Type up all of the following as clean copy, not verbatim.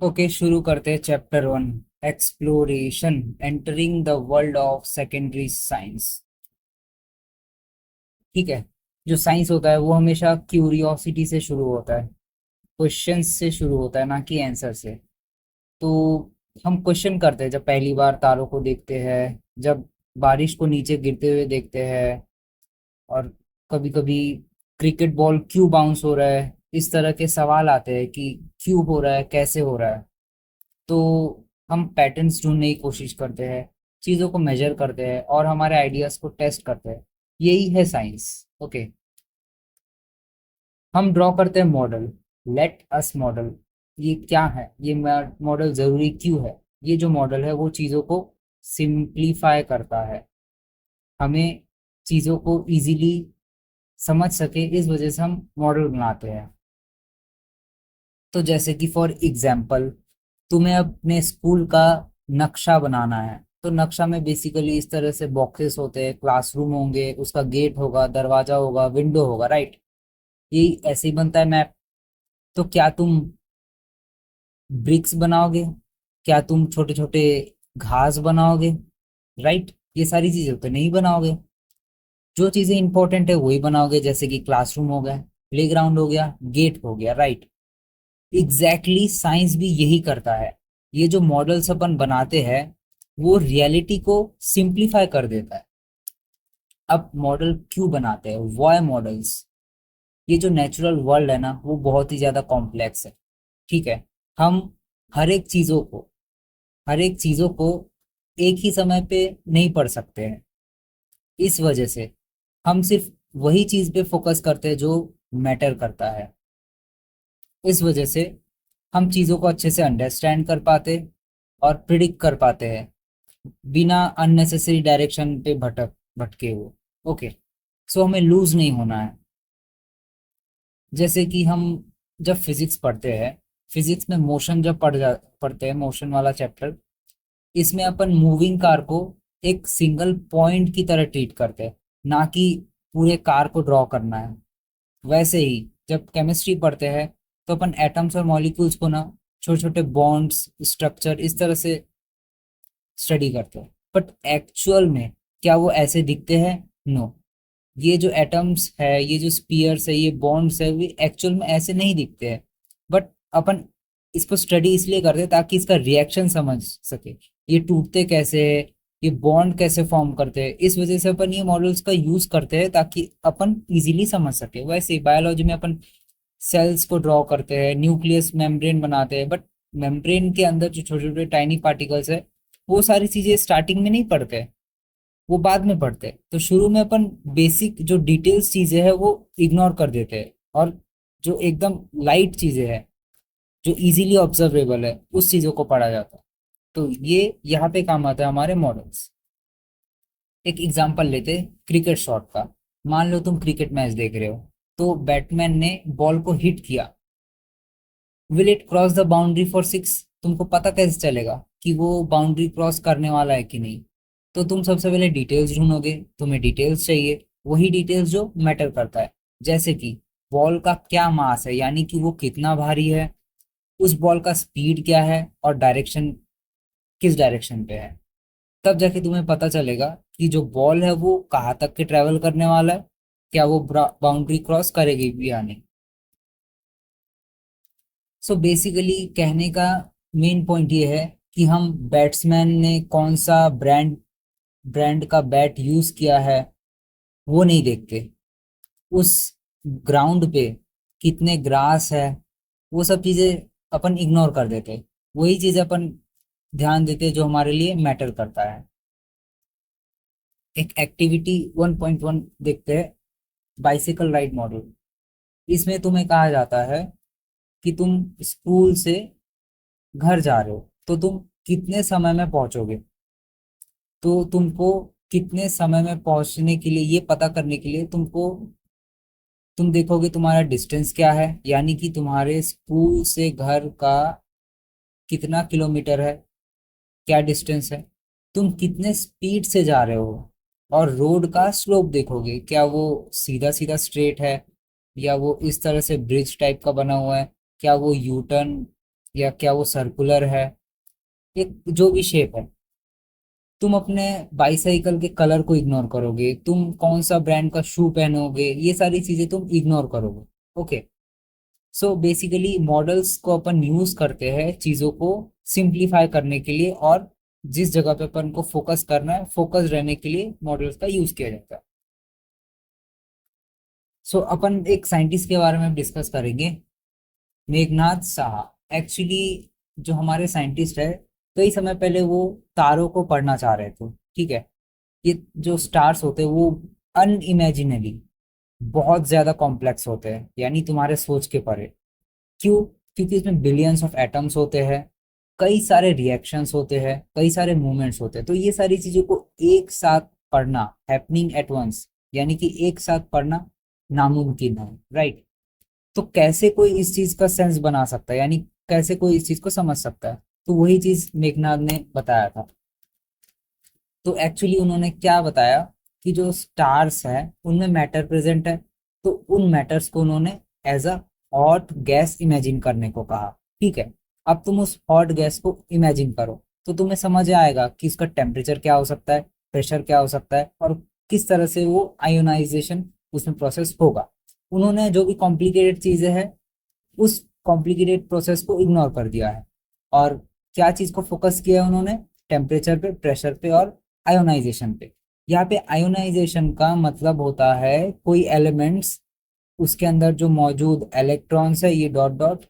Okay, शुरू करते हैं chapter 1। Exploration, entering the world of secondary science. ठीक है। जो साइंस होता है वो हमेशा क्यूरियोसिटी से शुरू होता है, क्वेश्चन से शुरू होता है, ना कि आंसर से। तो हम क्वेश्चन करते हैं जब पहली बार तारों को देखते हैं, जब बारिश को नीचे गिरते हुए देखते हैं, और कभी कभी क्रिकेट बॉल क्यों बाउंस हो रहा है, इस तरह के सवाल आते हैं कि क्यों हो रहा है, कैसे हो रहा है। तो हम पैटर्न्स ढूंढने की कोशिश करते हैं, चीज़ों को मेजर करते हैं और हमारे आइडियाज को टेस्ट करते हैं। यही है साइंस। ओके। हम ड्रॉ करते हैं मॉडल। Let us model. ये क्या है, ये मॉडल ज़रूरी क्यों है? ये जो मॉडल है वो चीज़ों को सिंप्लीफाई करता है, हमें चीज़ों को इजीली समझ सके, इस वजह से हम मॉडल बनाते हैं। तो जैसे कि फॉर एग्जाम्पल, तुम्हें अपने स्कूल का नक्शा बनाना है, तो नक्शा में बेसिकली इस तरह से बॉक्सेस होते हैं, क्लासरूम होंगे, उसका गेट होगा, दरवाजा होगा, विंडो होगा, राइट। यही ऐसे ही बनता है मैप। तो क्या तुम ब्रिक्स बनाओगे? क्या तुम छोटे छोटे घास बनाओगे? राइट। ये सारी चीजें तो नहीं बनाओगे। जो चीजें इंपॉर्टेंट है वही बनाओगे, जैसे कि क्लासरूम हो गया, प्लेग्राउंड हो गया, गेट हो गया, राइट। एग्जैक्टली साइंस भी यही करता है। ये जो मॉडल्स अपन बनाते हैं वो रियलिटी को सिंप्लीफाई कर देता है। अब मॉडल क्यों बनाते हैं, वाई मॉडल्स? ये जो नेचुरल वर्ल्ड है ना वो बहुत ही ज्यादा कॉम्प्लेक्स है। ठीक है। हम हर एक चीजों को हर एक चीजों को एक ही समय पे नहीं पढ़ सकते हैं। इस वजह से हम सिर्फ वही चीज पे फोकस करते हैं जो मैटर करता है। इस वजह से हम चीज़ों को अच्छे से अंडरस्टैंड कर पाते और प्रिडिक्ट कर पाते हैं, बिना अननेसेसरी डायरेक्शन पे भटके हुए। ओके। सो हमें लूज नहीं होना है। जैसे कि हम जब फिजिक्स पढ़ते हैं, फिजिक्स में मोशन जब पढ़ते हैं, मोशन वाला चैप्टर, इसमें अपन मूविंग कार को एक सिंगल पॉइंट की तरह ट्रीट करते हैं, ना कि पूरे कार को ड्रॉ करना है। वैसे ही जब केमिस्ट्री पढ़ते हैं तो अपन एटम्स और मॉलिक्यूल्स को ना छोटे छोटे बॉन्ड्स, स्ट्रक्चर, इस तरह से स्टडी करते हैं। बट एक्चुअल में क्या वो ऐसे दिखते हैं? नो। ये जो एटम्स है, ये जो स्पीयर्स है, ये बॉन्ड्स है, वे एक्चुअल में ऐसे नहीं दिखते हैं। बट अपन इसको स्टडी इसलिए करते हैं ताकि इसका रिएक्शन समझ सके, ये टूटते कैसे है, ये बॉन्ड कैसे फॉर्म करते हैं। इस वजह से अपन ये मॉडल्स का यूज करते हैं ताकि अपन इजीली समझ सके। वैसे ही बायोलॉजी में अपन सेल्स को ड्रॉ करते हैं, न्यूक्लियस मेम्ब्रेन बनाते हैं, बट मेम्ब्रेन के अंदर जो छोटे छोटे टाइनी पार्टिकल्स है, वो सारी चीजें स्टार्टिंग में नहीं पढ़ते, वो बाद में पढ़ते हैं। तो शुरू में अपन बेसिक जो डिटेल्स चीजें हैं वो इग्नोर कर देते हैं, और जो एकदम लाइट चीजें हैं, जो इजीली ऑब्जर्वेबल है, उस चीजों को पढ़ा जाता है। तो ये यहाँ पे काम आता है हमारे मॉडल्स। एक एग्जांपल लेते क्रिकेट शॉट का। मान लो तुम क्रिकेट मैच देख रहे हो, तो बैट्समैन ने बॉल को हिट किया। Will it cross the boundary for six? तुमको पता कैसे चलेगा कि वो बाउंड्री क्रॉस करने वाला है कि नहीं? तो तुम सबसे पहले डिटेल्स ढूंढोगे, तुम्हें डिटेल्स चाहिए, वही डिटेल्स जो मैटर करता है। जैसे कि बॉल का क्या मास है, यानी कि वो कितना भारी है, उस बॉल का स्पीड क्या है, और डायरेक्शन किस डायरेक्शन पे है। तब जाके तुम्हें पता चलेगा कि जो बॉल है वो कहाँ तक के ट्रेवल करने वाला है, क्या वो बाउंड्री क्रॉस करेगी भी या नहीं। सो बेसिकली कहने का मेन पॉइंट ये है कि हम बैट्समैन ने कौन सा ब्रांड का बैट यूज किया है वो नहीं देखते, उस ग्राउंड पे कितने ग्रास है, वो सब चीजें अपन इग्नोर कर देते। वही चीजें अपन ध्यान देते जो हमारे लिए मैटर करता है। एक एक्टिविटी 1.1 देखते हैं, बाइसिकल राइड मॉडल। इसमें तुम्हें कहा जाता है कि तुम स्कूल से घर जा रहे हो, तो तुम कितने समय में पहुंचोगे। तो तुमको कितने समय में पहुंचने के लिए, ये पता करने के लिए तुम देखोगे तुम्हारा डिस्टेंस क्या है, यानी कि तुम्हारे स्कूल से घर का कितना किलोमीटर है, क्या डिस्टेंस है, तुम कितने स्पीड से जा रहे हो, और रोड का स्लोप देखोगे, क्या वो सीधा सीधा स्ट्रेट है, या वो इस तरह से ब्रिज टाइप का बना हुआ है, क्या वो यू टर्न या क्या वो सर्कुलर है, एक जो भी शेप है। तुम अपने बाईसाइकिल के कलर को इग्नोर करोगे, तुम कौन सा ब्रांड का शू पहनोगे, ये सारी चीजें तुम इग्नोर करोगे। ओके। सो बेसिकली मॉडल्स को अपन यूज करते हैं चीजों को सिंप्लीफाई करने के लिए, और जिस जगह पे अपन को फोकस करना है, फोकस रहने के लिए मॉडल्स का यूज किया जाता है। सो अपन एक साइंटिस्ट के बारे में डिस्कस करेंगे, मेघनाथ साहा। एक्चुअली जो हमारे साइंटिस्ट है, कई समय पहले वो तारों को पढ़ना चाह रहे थे। ठीक है। ये जो स्टार्स होते हैं वो अनइमेजिनली बहुत ज्यादा कॉम्प्लेक्स होते हैं, यानी तुम्हारे सोच के परे। क्यों? क्योंकि इसमें बिलियंस ऑफ एटम्स होते हैं, कई सारे रिएक्शंस होते हैं, कई सारे मूवमेंट्स होते हैं। तो ये सारी चीजों को एक साथ पढ़ना, हैपनिंग एट वंस, यानी कि एक साथ पढ़ना नामुमकिन है, राइट। तो कैसे कोई इस चीज का सेंस बना सकता है, यानी कैसे कोई इस चीज को समझ सकता है? तो वही चीज मेघनाथ ने बताया था। तो एक्चुअली उन्होंने क्या बताया कि जो स्टार्स हैं उनमें मैटर प्रेजेंट है, तो उन मैटर्स को उन्होंने as a hot gas imagine करने को कहा। ठीक है। अब तुम उस हॉट गैस को इमेजिन करो तो तुम्हें समझ आएगा कि उसका टेम्परेचर क्या हो सकता है, प्रेशर क्या हो सकता है, और किस तरह से वो आयोनाइजेशन उसमें प्रोसेस होगा। उन्होंने जो भी कॉम्प्लिकेटेड चीजें हैं उस कॉम्प्लिकेटेड प्रोसेस को इग्नोर कर दिया है, और क्या चीज को फोकस किया है उन्होंने? टेम्परेचर पे, प्रेशर पे और आयोनाइजेशन पे। यहाँ पे आयोनाइजेशन का मतलब होता है कोई एलिमेंट्स, उसके अंदर जो मौजूद इलेक्ट्रॉन्स है, ये डॉट डॉट,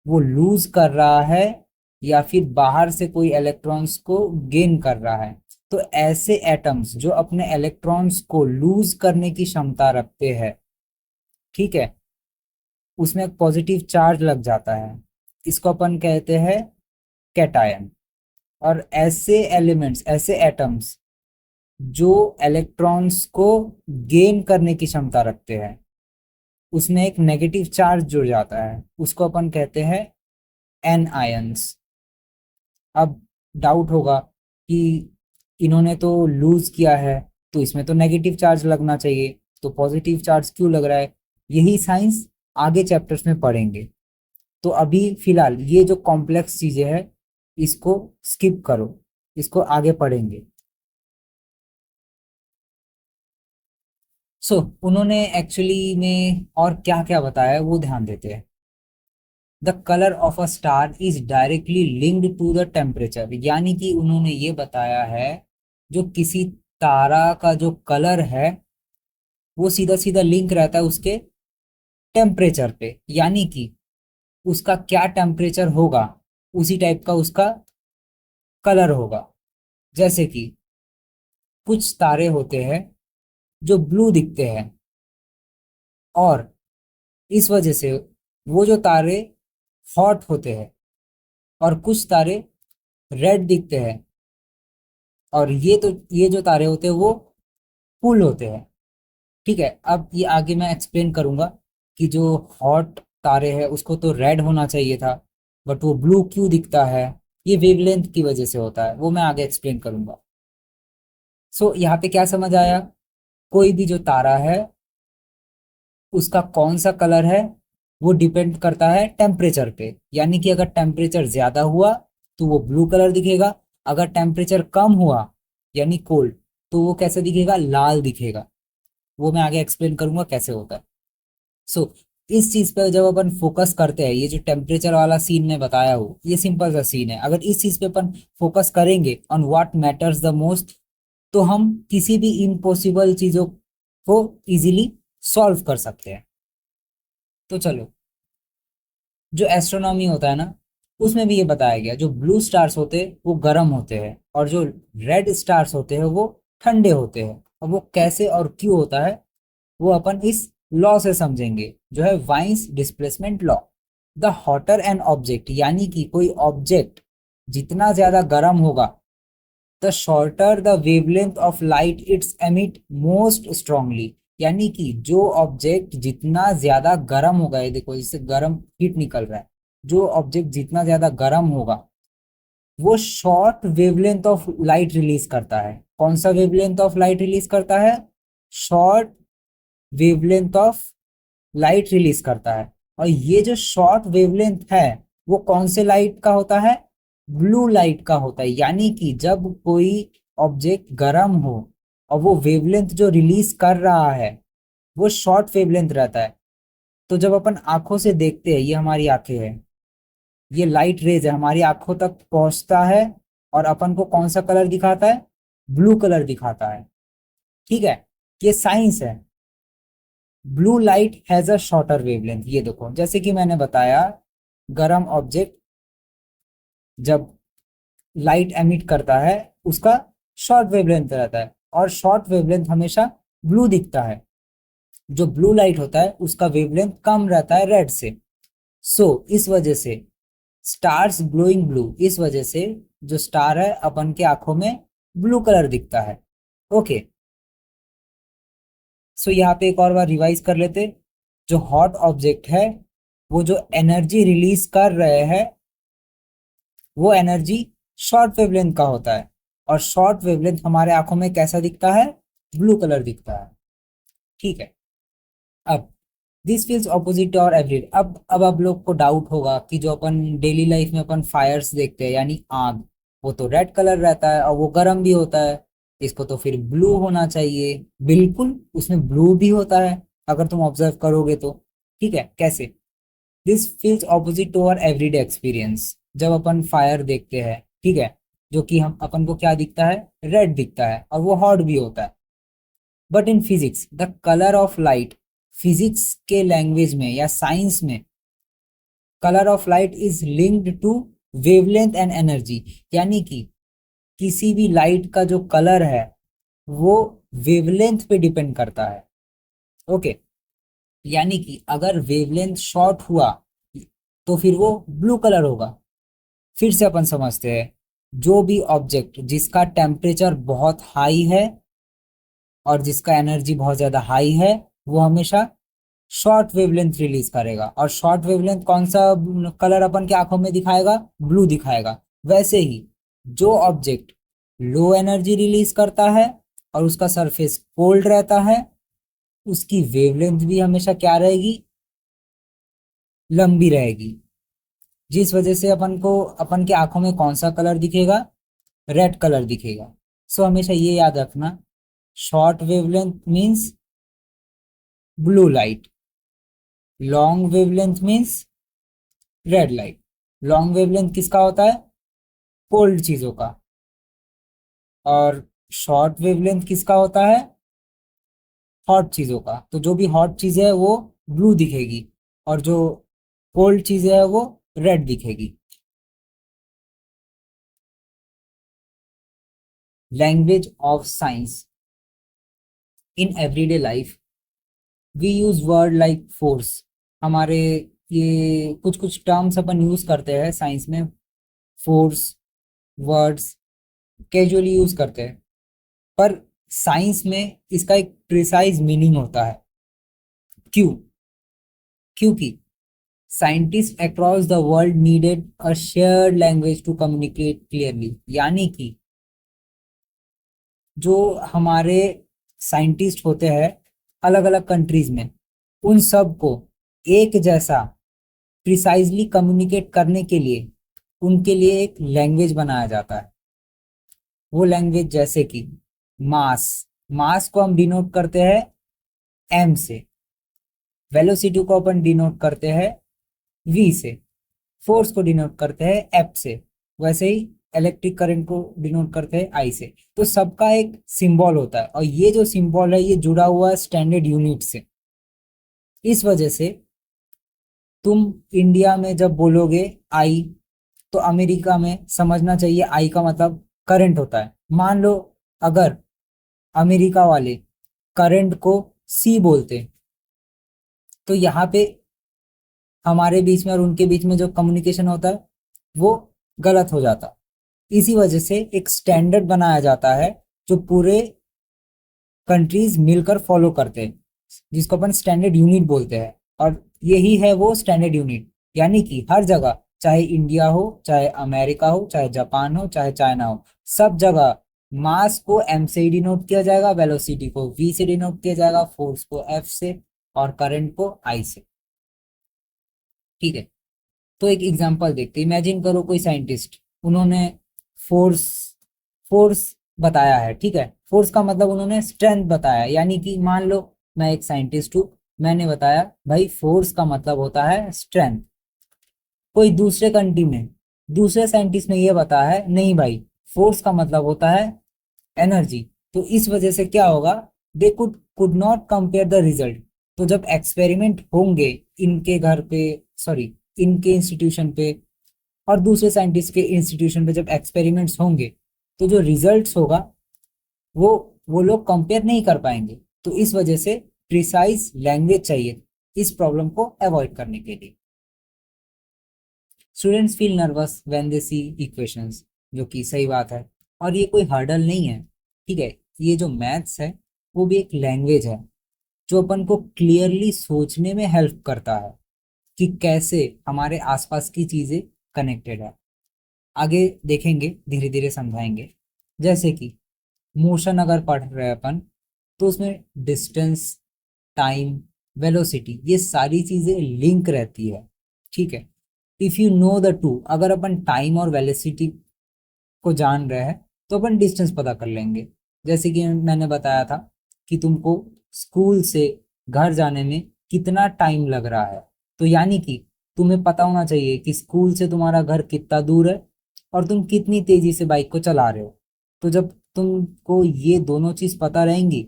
वो लूज कर रहा है या फिर बाहर से कोई इलेक्ट्रॉन्स को गेन कर रहा है। तो ऐसे एटम्स जो अपने इलेक्ट्रॉन्स को लूज करने की क्षमता रखते हैं, ठीक है, उसमें एक पॉजिटिव चार्ज लग जाता है, इसको अपन कहते हैं कैटायन। और ऐसे एलिमेंट्स, ऐसे एटम्स जो इलेक्ट्रॉन्स को गेन करने की क्षमता रखते हैं, उसमें एक नेगेटिव चार्ज जुड़ जाता है, उसको अपन कहते हैं एन आयंस। अब डाउट होगा कि इन्होंने तो लूज किया है, तो इसमें तो नेगेटिव चार्ज लगना चाहिए, तो पॉजिटिव चार्ज क्यों लग रहा है? यही साइंस आगे चैप्टर्स में पढ़ेंगे। तो अभी फिलहाल ये जो कॉम्प्लेक्स चीजें हैं इसको स्किप करो, इसको आगे पढ़ेंगे। उन्होंने एक्चुअली में और क्या क्या बताया है वो ध्यान देते हैं। The colour of a star is directly linked to the temperature, यानी कि उन्होंने ये बताया है जो किसी तारा का जो कलर है वो सीधा सीधा लिंक रहता है उसके टेम्परेचर पे, यानी कि उसका क्या टेम्परेचर होगा उसी टाइप का उसका कलर होगा। जैसे कि कुछ तारे होते हैं जो ब्लू दिखते हैं, और इस वजह से वो जो तारे हॉट होते हैं, और कुछ तारे रेड दिखते हैं, और ये जो तारे होते हैं वो कूल होते हैं। ठीक है। अब ये आगे मैं एक्सप्लेन करूंगा कि जो हॉट तारे हैं उसको तो रेड होना चाहिए था, बट वो ब्लू क्यों दिखता है? ये वेवलेंथ की वजह से होता है, वो मैं आगे एक्सप्लेन करूंगा। यहाँ पे क्या समझ आया? कोई भी जो तारा है उसका कौन सा कलर है वो डिपेंड करता है टेम्परेचर पे, यानी कि अगर टेम्परेचर ज्यादा हुआ तो वो ब्लू कलर दिखेगा, अगर टेम्परेचर कम हुआ यानी कोल्ड, तो वो कैसे दिखेगा? लाल दिखेगा। वो मैं आगे एक्सप्लेन करूंगा कैसे होता है। सो इस चीज पे जब अपन फोकस करते हैं, ये जो टेम्परेचर वाला सीन में बताया हो, ये सिंपल सा सीन है। अगर इस चीज पे अपन फोकस करेंगे on what matters the most, तो हम किसी भी इम्पॉसिबल चीजों को इजीली सॉल्व कर सकते हैं। तो चलो, जो एस्ट्रोनॉमी होता है ना, उसमें भी ये बताया गया जो ब्लू स्टार्स होते हैं वो गर्म होते हैं, और जो रेड स्टार्स होते हैं वो ठंडे होते हैं। और वो कैसे और क्यों होता है वो अपन इस लॉ से समझेंगे, जो है Wien's displacement law. The hotter an object, यानी कि कोई ऑब्जेक्ट जितना ज्यादा गर्म होगा, the shorter the wavelength of light it's emit most strongly, यानी कि जो ऑब्जेक्ट जितना ज्यादा गर्म होगा, ये देखो इससे गर्म हीट निकल रहा है, जो ऑब्जेक्ट जितना ज्यादा गर्म होगा वो short wavelength of light release करता है। कौन सा वेवलेंथ ऑफ लाइट रिलीज करता है? Short wavelength of light release करता है। और ये जो शॉर्ट वेवलेंथ है वो कौन से लाइट का होता है? ब्लू लाइट का होता है। यानी कि जब कोई ऑब्जेक्ट गर्म हो और वो वेवलेंथ जो रिलीज कर रहा है वो शॉर्ट वेवलेंथ रहता है, तो जब अपन आंखों से देखते हैं, ये हमारी आंखें हैं, ये लाइट रेज है हमारी आंखों तक पहुंचता है और अपन को कौन सा कलर दिखाता है? ब्लू कलर दिखाता है। ठीक है, ये साइंस है। Blue light has a shorter wavelength. ये देखो, जैसे कि मैंने बताया, गर्म ऑब्जेक्ट जब लाइट एमिट करता है उसका शॉर्ट वेवलेंथ रहता है, और शॉर्ट वेवलेंथ हमेशा ब्लू दिखता है। जो ब्लू लाइट होता है उसका वेवलेंथ कम रहता है रेड से। सो इस वजह से स्टार्स ग्लोइंग ब्लू, इस वजह से जो स्टार है अपन के आंखों में ब्लू कलर दिखता है। ओके, सो यहाँ पे एक और बार रिवाइज कर लेते। जो हॉट ऑब्जेक्ट है वो जो एनर्जी रिलीज कर रहे हैं वो एनर्जी शॉर्ट वेवलेंथ का होता है, और शॉर्ट वेवलेंथ हमारे आंखों में कैसा दिखता है? ब्लू कलर दिखता है। ठीक है, अब दिस फील्स ऑपोजिट और एवरीडे। अब आप लोग को डाउट होगा कि जो अपन डेली लाइफ में अपन फायर्स देखते हैं यानी आग, वो तो रेड कलर रहता है और वो गर्म भी होता है, इसको तो फिर ब्लू होना चाहिए। बिल्कुल, उसमें ब्लू भी होता है अगर तुम ऑब्जर्व करोगे तो। ठीक है, कैसे? This feels opposite to our everyday experience. जब अपन फायर देखते हैं, ठीक है, जो कि हम अपन को क्या दिखता है? रेड दिखता है और वो हॉट भी होता है। But in physics the colour of light, physics के लैंग्वेज में या साइंस में, colour of light is linked to wavelength and energy. यानी कि किसी भी लाइट का जो कलर है वो वेवलेंथ पे डिपेंड करता है। ओके, यानी कि अगर वेवलेंथ शॉर्ट हुआ तो फिर वो ब्लू कलर होगा। फिर से अपन समझते हैं, जो भी ऑब्जेक्ट जिसका टेम्परेचर बहुत हाई है और जिसका एनर्जी बहुत ज्यादा हाई है वो हमेशा शॉर्ट वेवलेंथ रिलीज करेगा। और शॉर्ट वेवलेंथ कौन सा कलर अपन के आंखों में दिखाएगा? ब्लू दिखाएगा। वैसे ही जो ऑब्जेक्ट लो एनर्जी रिलीज करता है और उसका सरफेस कोल्ड रहता है, उसकी वेवलेंथ भी हमेशा क्या रहेगी? लंबी रहेगी। जिस वजह से अपन के आंखों में कौन सा कलर दिखेगा? रेड कलर दिखेगा। सो हमेशा ये याद रखना, short wavelength means blue light, long wavelength means red light. Long wavelength किसका होता है? कोल्ड चीजों का। और शॉर्ट वेवलेंथ किसका होता है? हॉट चीजों का। तो जो भी हॉट चीजें है वो ब्लू दिखेगी और जो कोल्ड चीजें है वो रेड दिखेगी। Language of science. In everyday life we use word like force. हमारे ये कुछ कुछ टर्म्स अपन यूज करते हैं साइंस में, फोर्स वर्ड्स कैजुअली यूज करते हैं, पर साइंस में इसका एक प्रिसाइज मीनिंग होता है। क्यों? क्योंकि scientist across the world needed a shared language to communicate clearly. यानी कि जो हमारे साइंटिस्ट होते हैं अलग अलग कंट्रीज में, उन सब को एक जैसा प्रिसाइजली कम्युनिकेट करने के लिए उनके लिए एक लैंग्वेज बनाया जाता है। वो लैंग्वेज जैसे कि मास, मास को हम डिनोट करते हैं एम से, वेलोसिटी को अपन डिनोट करते हैं वी से, फोर्स को डिनोट करते हैं एफ से, वैसे ही इलेक्ट्रिक करंट को डिनोट करते हैं आई से। तो सबका एक सिंबल होता है और ये जो सिंबल है ये जुड़ा हुआ है स्टैंडर्ड यूनिट से। इस वजह से तुम इंडिया में जब बोलोगे आई, तो अमेरिका में समझना चाहिए आई का मतलब करंट होता है। मान लो अगर अमेरिका वाले करंट को सी बोलते, तो यहाँ पे हमारे बीच में और उनके बीच में जो कम्युनिकेशन होता है वो गलत हो जाता। इसी वजह से एक स्टैंडर्ड बनाया जाता है जो पूरे कंट्रीज मिलकर फॉलो करते हैं, जिसको अपन स्टैंडर्ड यूनिट बोलते हैं। और यही है वो स्टैंडर्ड यूनिट। यानी कि हर जगह, चाहे इंडिया हो, चाहे अमेरिका हो, चाहे जापान हो, चाहे चाइना हो, सब जगह मास को एम से डिनोट किया जाएगा, वेलोसिटी को वी से डिनोट किया जाएगा, फोर्स को एफ से और करंट को आई से। ठीक है, तो एक एग्जांपल देखते हैं। इमेजिन करो कोई साइंटिस्ट, उन्होंने फोर्स फोर्स बताया है, ठीक है। फोर्स का मतलब उन्होंने स्ट्रेंथ बताया, यानी कि मान लो मैं एक साइंटिस्ट हूँ, मैंने बताया भाई फोर्स का मतलब होता है स्ट्रेंथ। कोई दूसरे कंट्री में दूसरे साइंटिस्ट ने ये बताया है नहीं भाई, फोर्स का मतलब होता है एनर्जी। तो इस वजह से क्या होगा, they could not compare the result. तो जब एक्सपेरिमेंट होंगे इनके घर पे, सॉरी इनके इंस्टीट्यूशन पे और दूसरे साइंटिस्ट के इंस्टीट्यूशन पे, जब एक्सपेरिमेंट्स होंगे तो जो रिजल्ट्स होगा वो वो लोग कंपेयर नहीं कर पाएंगे। तो इस वजह से प्रिसाइज लैंग्वेज चाहिए इस प्रॉब्लम को अवॉइड करने के लिए। Students feel nervous when they see equations, जो कि सही बात है, और ये कोई हर्डल नहीं है, ठीक है। ये जो मैथ्स है वो भी एक लैंग्वेज है जो अपन को क्लियरली सोचने में हेल्प करता है कि कैसे हमारे आसपास की चीजें कनेक्टेड है। आगे देखेंगे, धीरे धीरे समझाएंगे। जैसे कि मोशन अगर पढ़ रहे हैं अपन, तो उसमें डिस्टेंस, टाइम, वेलोसिटी, ये सारी चीजें लिंक रहती है, ठीक है। If you know the two, अगर अपन टाइम और वेलोसिटी को जान रहे हैं तो अपन डिस्टेंस पता कर लेंगे। जैसे कि मैंने बताया था कि तुमको स्कूल से घर जाने में कितना टाइम लग रहा है, तो यानी कि तुम्हें पता होना चाहिए कि स्कूल से तुम्हारा घर कितना दूर है और तुम कितनी तेजी से बाइक को चला रहे हो। तो जब तुमको ये दोनों चीज पता रहेंगी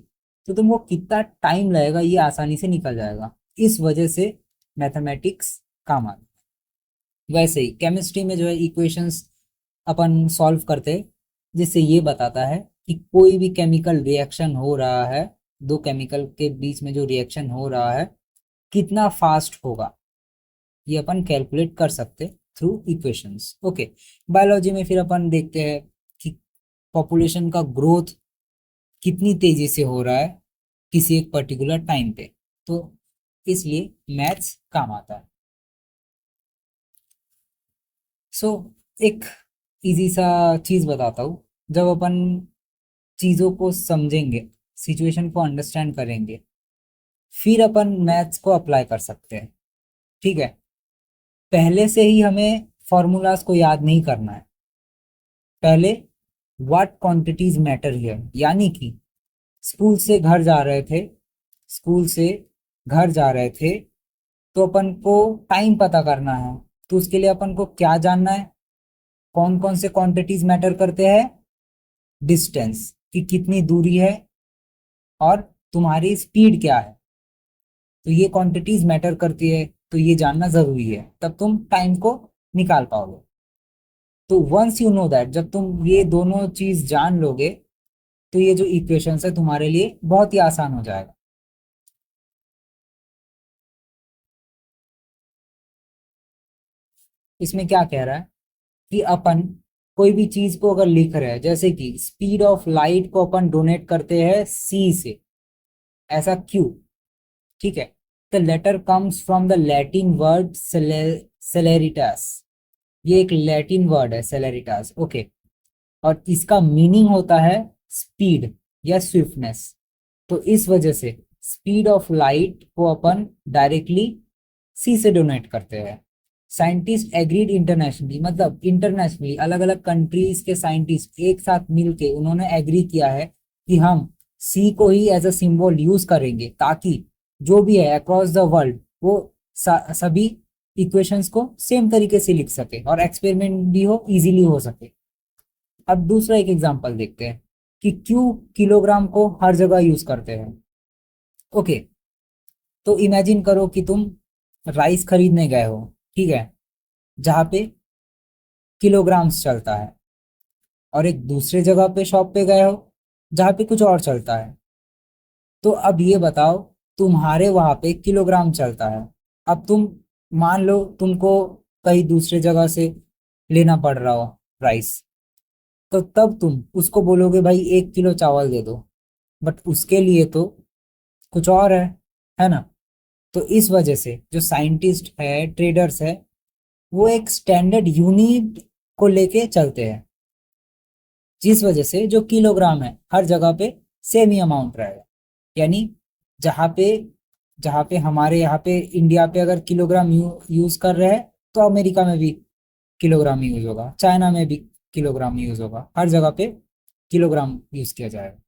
तो तुमको कितना टाइम लगेगा ये आसानी से निकल जाएगा। इस वजह से मैथमेटिक्स काम आता है। वैसे ही केमिस्ट्री में जो है इक्वेशंस अपन सॉल्व करते हैं, जिससे ये बताता है कि कोई भी केमिकल रिएक्शन हो रहा है, दो केमिकल के बीच में जो रिएक्शन हो रहा है कितना फास्ट होगा, ये अपन कैलकुलेट कर सकते थ्रू इक्वेशंस। ओके, बायोलॉजी में फिर अपन देखते हैं कि पॉपुलेशन का ग्रोथ कितनी तेजी से हो रहा है किसी एक पर्टिकुलर टाइम पे, तो इसलिए मैथ्स काम आता है। सो एक इजी सा चीज बताता हूँ। जब अपन चीजों को समझेंगे, सिचुएशन को अंडरस्टैंड करेंगे, फिर अपन मैथ्स को अप्लाई कर सकते हैं, ठीक है। पहले से ही हमें फॉर्मूलाज को याद नहीं करना है। पहले व्हाट क्वांटिटीज मैटर हियर, यानी कि स्कूल से घर जा रहे थे, स्कूल से घर जा रहे थे तो अपन को टाइम पता करना है। तो उसके लिए अपन को क्या जानना है, कौन कौन से क्वांटिटीज मैटर करते हैं, डिस्टेंस कि कितनी दूरी है और तुम्हारी स्पीड क्या है। तो ये क्वांटिटीज मैटर करती है, तो ये जानना जरूरी है, तब तुम टाइम को निकाल पाओगे। तो वंस यू नो दैट, जब तुम ये दोनों चीज जान लोगे तो ये जो इक्वेशन है तुम्हारे लिए बहुत ही आसान हो जाएगा। इसमें क्या कह रहा है कि अपन कोई भी चीज को अगर लिख रहे हैं, जैसे कि स्पीड ऑफ लाइट को अपन डोनेट करते हैं सी से, ऐसा क्यों, ठीक है। The letter comes from the Latin word celeritas, ये एक लैटिन वर्ड है सेलेरिटास, ओके। और इसका मीनिंग होता है स्पीड या स्विफ्टनेस। तो इस वजह से स्पीड ऑफ लाइट को अपन डायरेक्टली सी से डोनेट करते हैं। साइंटिस्ट एग्रीड इंटरनेशनली, मतलब इंटरनेशनली अलग अलग कंट्रीज के साइंटिस्ट एक साथ मिलके उन्होंने एग्री किया है कि हम सी को ही एज अ सिंबल यूज करेंगे, ताकि जो भी है अक्रॉस द वर्ल्ड वो सभी इक्वेशंस को सेम तरीके से लिख सके और एक्सपेरिमेंट भी हो, इजीली हो सके। अब दूसरा एक एग्जांपल देखते हैं कि क्यों किलोग्राम को हर जगह यूज करते हैं। ओके, तो इमेजिन करो कि तुम राइस खरीदने गए हो, ठीक है, जहाँ पे किलोग्राम्स चलता है, और एक दूसरे जगह पे शॉप पे गए हो जहाँ पे कुछ और चलता है। तो अब ये बताओ, तुम्हारे वहां पे किलोग्राम चलता है। अब तुम मान लो तुमको कहीं दूसरे जगह से लेना पड़ रहा हो राइस, तो तब तुम उसको बोलोगे भाई 1 किलो चावल दे दो, बट उसके लिए तो कुछ और है ना। तो इस वजह से जो साइंटिस्ट है, ट्रेडर्स है, वो एक स्टैंडर्ड यूनिट को लेके चलते हैं, जिस वजह से जो किलोग्राम है हर जगह पे सेम ही अमाउंट रहेगा। यानी जहाँ पे जहाँ पे हमारे यहाँ पे इंडिया पे अगर किलोग्राम यूज कर रहे हैं, तो अमेरिका में भी किलोग्राम यूज होगा, चाइना में भी किलोग्राम यूज होगा, हर जगह पे किलोग्राम यूज किया जाएगा।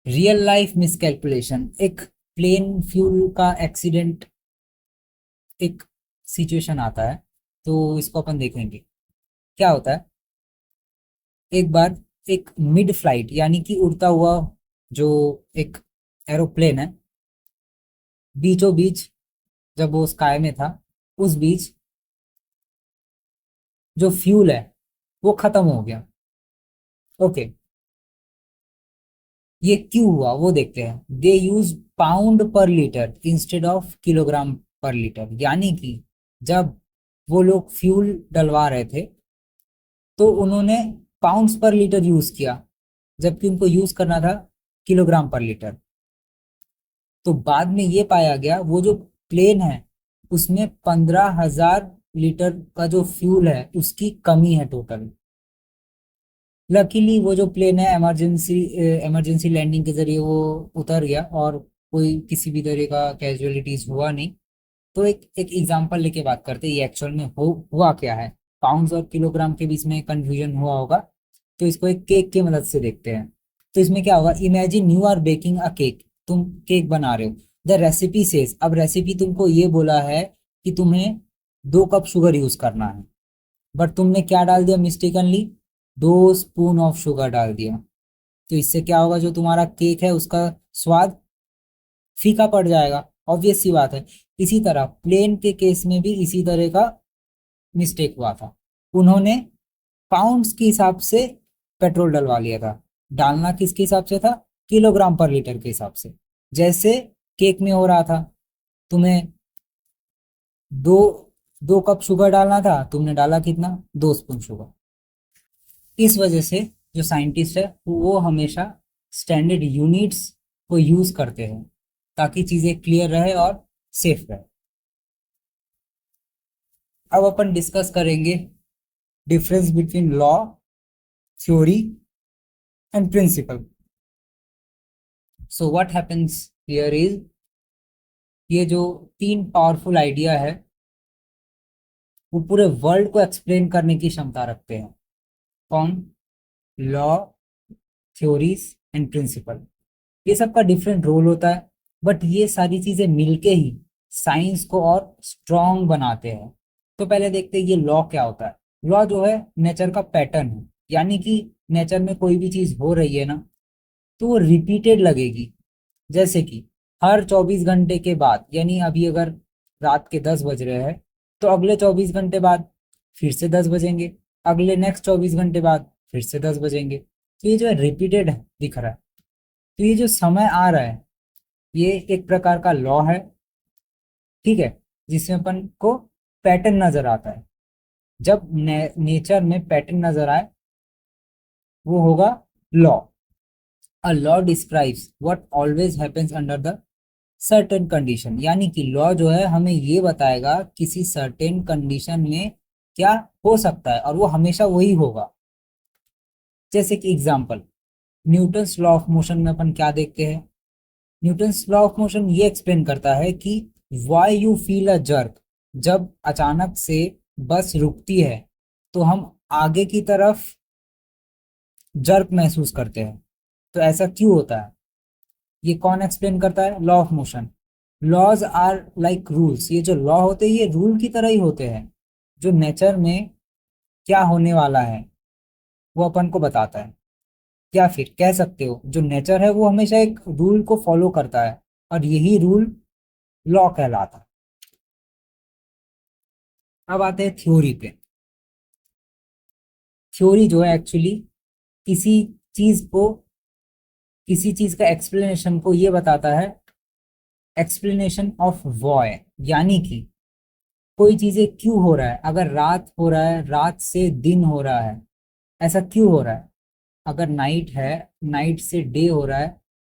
रियल लाइफ मिसकैलकुलेशन, एक प्लेन फ्यूल का एक्सीडेंट, एक सिचुएशन आता है, तो इसको अपन देखेंगे। क्या होता है, एक बार एक मिड फ्लाइट यानी कि उड़ता हुआ जो एक एरोप्लेन है, बीचों बीच जब वो स्काई में था, उस बीच जो फ्यूल है वो खत्म हो गया। ओके, ये क्यों हुआ वो देखते हैं। दे यूज पाउंड पर लीटर इंस्टेड ऑफ किलोग्राम पर लीटर, यानी कि जब वो लोग फ्यूल डलवा रहे थे तो उन्होंने पाउंड्स पर लीटर यूज किया, जबकि उनको यूज करना था किलोग्राम पर लीटर। तो बाद में ये पाया गया वो जो प्लेन है उसमें 15,000 लीटर का जो फ्यूल है उसकी कमी है टोटल। लकीली वो जो प्लेन है इमरजेंसी लैंडिंग के जरिए वो उतर गया और कोई किसी भी तरह का कैजुअलिटीज हुआ नहीं। तो एक एग्जांपल लेके बात करते हैं, ये एक्चुअल में हुआ क्या है। पाउंड्स और किलोग्राम के बीच में कंफ्यूजन हुआ होगा, तो इसको एक केक की मदद से देखते हैं। तो इसमें क्या होगा, imagine you are baking a cake, तुम केक बना रहे हो। द रेसिपी सेज, अब रेसिपी तुमको ये बोला है कि तुम्हें 2 कप शुगर यूज करना है, बट तुमने क्या डाल दिया मिस्टेकनली, 2 स्पून ऑफ शुगर डाल दिया। तो इससे क्या होगा, जो तुम्हारा केक है उसका स्वाद फीका पड़ जाएगा, ऑब्वियस सी बात है। इसी तरह प्लेन के केस में भी इसी तरह का मिस्टेक हुआ था। उन्होंने पाउंड्स के हिसाब से पेट्रोल डलवा लिया था, डालना किसके हिसाब से था, किलोग्राम पर लीटर के हिसाब से। जैसे केक में हो रहा था, तुम्हें दो 2 कप शुगर डालना था, तुमने डाला कितना, 2 स्पून शुगर। इस वजह से जो साइंटिस्ट है वो हमेशा स्टैंडर्ड यूनिट्स को यूज करते हैं ताकि चीजें क्लियर रहे और सेफ रहे। अब अपन डिस्कस करेंगे difference between law, theory and principle. So what happens here is, ये जो 3 पावरफुल आइडिया है वो पूरे वर्ल्ड को एक्सप्लेन करने की क्षमता रखते हैं। कौन, लॉ, थ्योरीज एंड प्रिंसिपल। ये सबका डिफरेंट रोल होता है, बट ये सारी चीजें मिलके ही साइंस को और स्ट्रॉन्ग बनाते हैं। तो पहले देखते हैं ये लॉ क्या होता है। लॉ जो है नेचर का पैटर्न है, यानी कि नेचर में कोई भी चीज हो रही है ना, तो वो रिपीटेड लगेगी। जैसे कि हर 24 घंटे के बाद, यानी अभी अगर रात के 10 बज रहे हैं तो अगले 24 घंटे बाद फिर से 10 बजेंगे, अगले नेक्स्ट 24 घंटे बाद फिर से 10 बजेंगे। तो ये जो है रिपीटेड दिख रहा है। तो ये जो समय आ रहा है ये एक प्रकार का लॉ है, ठीक है, जिसमें अपन को पैटर्न नजर आता है। जब नेचर में पैटर्न नजर आए वो होगा law. A law describes what always happens under the certain condition, यानी कि लॉ जो है हमें ये बताएगा किसी सर्टेन कंडीशन में क्या हो सकता है और वो हमेशा वही होगा। जैसे कि example, Newton's law of motion में अपन क्या देखते हैं, न्यूटन्स लॉ ऑफ मोशन ये एक्सप्लेन करता है कि why you feel a jerk, जब अचानक से बस रुकती है तो हम आगे की तरफ जर्क महसूस करते हैं। तो ऐसा क्यों होता है, ये कौन एक्सप्लेन करता है, law of motion. Laws are like rules, ये जो लॉ होते हैं ये रूल की तरह ही होते हैं, जो नेचर में क्या होने वाला है वो अपन को बताता है। या फिर कह सकते हो जो नेचर है वो हमेशा एक रूल को फॉलो करता है और यही रूल लॉ कहलाता है। अब आते हैं थ्योरी पे। थ्योरी जो है एक्चुअली किसी चीज को, किसी चीज का एक्सप्लेनेशन को ये बताता है, एक्सप्लेनेशन ऑफ वॉय, यानी कि कोई चीजें क्यों हो रहा है। अगर रात हो रहा है, रात से दिन हो रहा है, ऐसा क्यों हो रहा है। अगर नाइट है, नाइट से डे हो रहा है,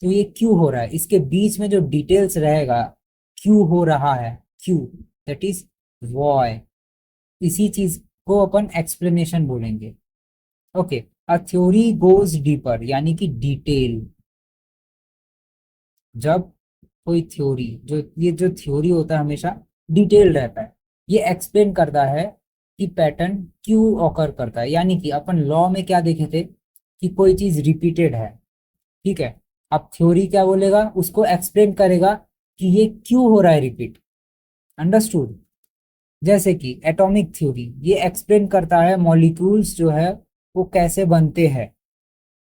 तो ये क्यों हो रहा है। इसके बीच में जो डिटेल्स रहेगा, क्यों हो रहा है, क्यों, दैट इज वॉय। इसी चीज को अपन एक्सप्लेनेशन बोलेंगे। Okay, a theory goes deeper, यानी कि डिटेल। जब कोई थ्योरी, जो ये जो थ्योरी होता है हमेशा डिटेल रहता है। ये एक्सप्लेन करता है कि पैटर्न क्यों ऑकर करता है, यानी कि अपन लॉ में क्या देखे थे कि कोई चीज रिपीटेड है, ठीक है। अब थ्योरी क्या बोलेगा, उसको एक्सप्लेन करेगा कि ये क्यों हो रहा है रिपीट। अंडरस्टूड। जैसे कि एटॉमिक थ्योरी, ये एक्सप्लेन करता है मॉलिक्यूल्स जो है वो कैसे बनते हैं।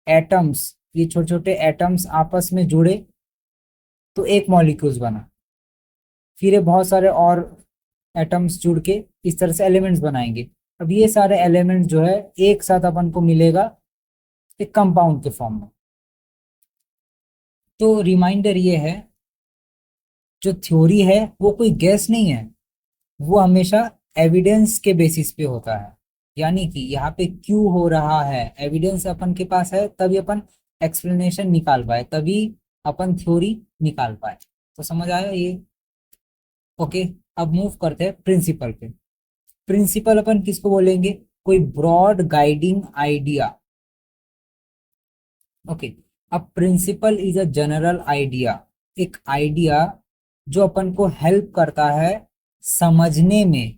एटम्स, ये छोटे छोटे एटम्स आपस में जुड़े तो एक मॉलिक्यूल्स बना, फिर ये बहुत सारे और एटम्स जुड़ के इस तरह से एलिमेंट्स बनाएंगे। अब ये सारे एलिमेंट्स जो है एक साथ अपन को मिलेगा एक कंपाउंड के फॉर्म में। तो रिमाइंडर ये है, जो थ्योरी है वो कोई गैस नहीं है, वो हमेशा एविडेंस के बेसिस पे होता है। यानी कि यहाँ पे क्यों हो रहा है, एविडेंस अपन के पास है तभी अपन एक्सप्लेनेशन निकाल पाए, तभी अपन थ्योरी निकाल पाए। तो समझ आया ये? ओके। अब मूव करते हैं प्रिंसिपल पे। प्रिंसिपल अपन किसको बोलेंगे, कोई ब्रॉड गाइडिंग आइडिया। ओके। अब principle is a general idea, एक आइडिया जो अपन को हेल्प करता है समझने में,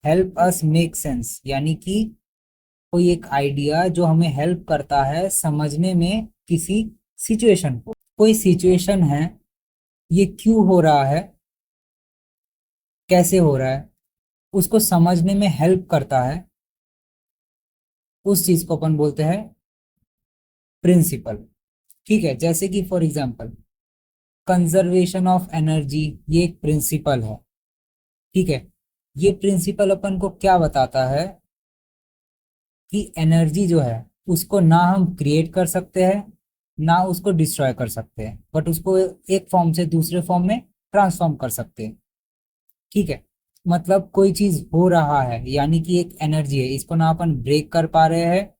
हेल्प अस मेक सेंस, यानी कि कोई एक आइडिया जो हमें हेल्प करता है समझने में किसी सिचुएशन को। कोई सिचुएशन है, ये क्यों हो रहा है, कैसे हो रहा है, उसको समझने में हेल्प करता है, उस चीज को अपन बोलते हैं प्रिंसिपल। ठीक है। जैसे कि for example conservation of energy, ये एक प्रिंसिपल है। ठीक है। ये प्रिंसिपल अपन को क्या बताता है कि एनर्जी जो है उसको ना हम क्रिएट कर सकते हैं ना उसको डिस्ट्रॉय कर सकते हैं, बट उसको एक फॉर्म से दूसरे फॉर्म में ट्रांसफॉर्म कर सकते हैं। ठीक है। मतलब कोई चीज हो रहा है यानी कि एक एनर्जी है, इसको ना अपन ब्रेक कर पा रहे हैं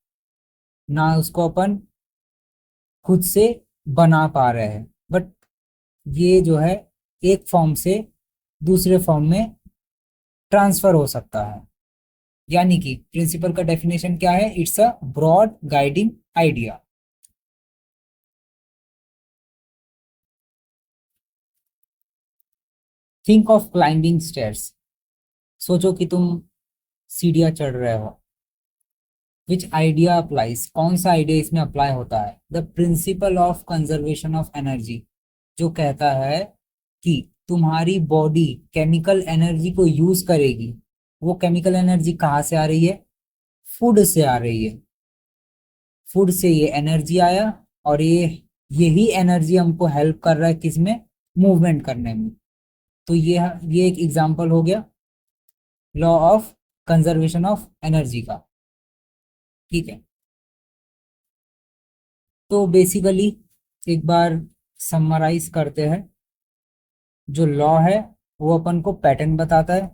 ना उसको अपन खुद से बना पा रहे हैं, बट ये जो है एक फॉर्म से दूसरे फॉर्म में ट्रांसफर हो सकता है। यानी कि प्रिंसिपल का डेफिनेशन क्या है, it's a broad guiding idea. Think of climbing stairs, सोचो कि तुम सीढ़ियां चढ़ रहे हो। विच आइडिया अप्लाइज, कौन सा आइडिया इसमें अप्लाई होता है, the principle of conservation of energy, जो कहता है कि तुम्हारी बॉडी केमिकल एनर्जी को यूज करेगी। वो केमिकल एनर्जी कहाँ से आ रही है, फूड से आ रही है। फूड से ये एनर्जी आया और यही एनर्जी हमको हेल्प कर रहा है किसमें, मूवमेंट करने में। तो ये एक एग्जांपल हो गया law of conservation of energy का। ठीक है। तो बेसिकली एक बार समराइज करते हैं, जो लॉ है वो अपन को पैटर्न बताता है,